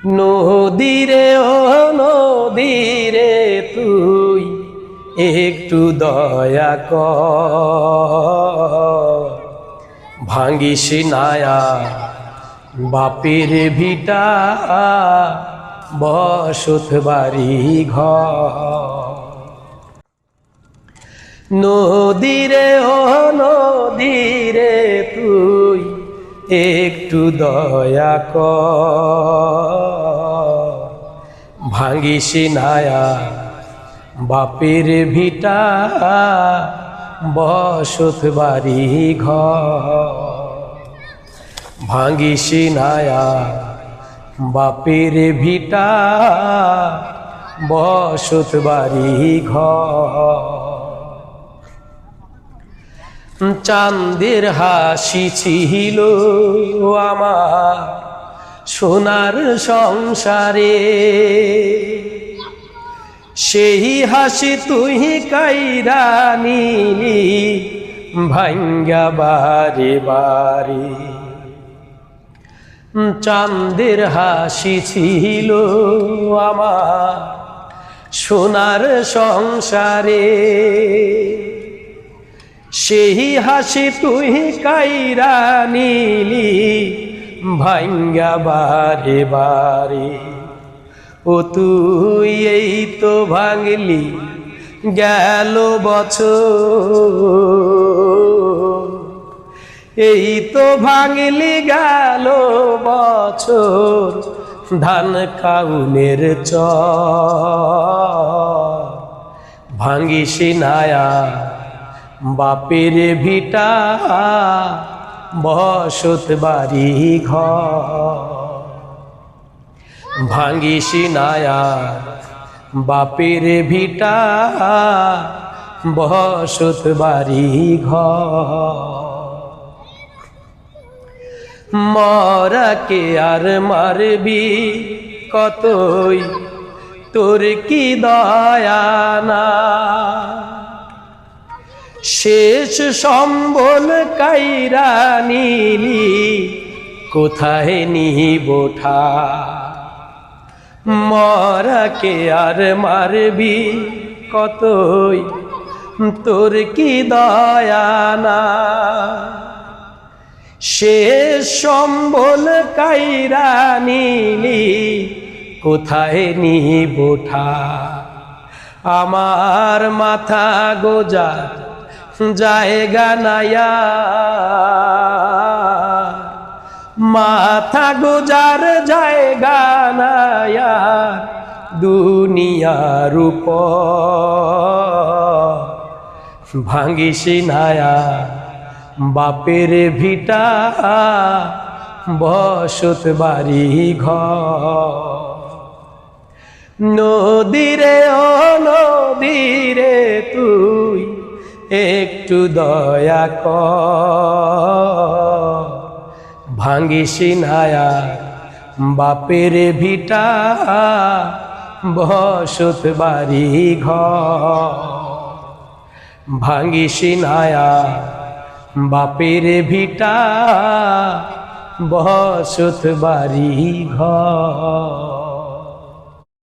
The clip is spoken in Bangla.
নদীরে ও নদীরে তুই একটু দয়া কর, ভাঙ্গিস নায়া বাপের ভিটা বসত বাড়ি ঘর। নদীরে ও নদীরে তুই একটু দয়া কর, ভাঙ্গিস নায়া বাপের ভিটা বসত বাড়ি ঘর। ভাঙ্গিস নায়া বাপের ভিটা বসত বাড়ি ঘর। চাঁদের হাসি ছিল আমার সোনার সংসারে, সেই হাসি তুই কাইরা নিলি ভাঙ্গা বারে বারে। চাঁদের হাসি ছিল আমার সোনার সংসারে, সেই হাসি তুই কাইরা নিলি ভাঙ্গা বারে বারে। ও তুই এই তো ভাঙলি গেল বছর, এই তো ভাঙলি গেল বছর ধান কাউনের চর। ভাঙ্গিস নায়া বাপের ভিটা বসত বাড়ি ঘর। ভাঙ্গিস নায়া বাপের ভিটা বসত বাড়ি ঘর। মরাকে আর মারবি কতই তোর কি দয়া না, শেষ সম্বল কাইরা নিলি কোথায় নিবোঠা। মরাকে আর মারবি কতই তোর কি দয়া না, শেষ সম্বল কাইরা নিলি কোথায় নিবোঠা। আমার মাথা গোজার জায়গা নায়া, মাথা গোজার জায়গা নায়া দুনিয়ার উপর। ভাঙ্গিস নায়া বাপের ভিটা বসত বাড়ি ঘর। নদীরে ও নদীরে তুই একটু দয়া কর, ভাঙ্গিস নায়া বাপের ভিটা বসত বাড়ি ঘর। ভাঙ্গিস নায়া বাপের ভিটা বসত বাড়ি ঘর।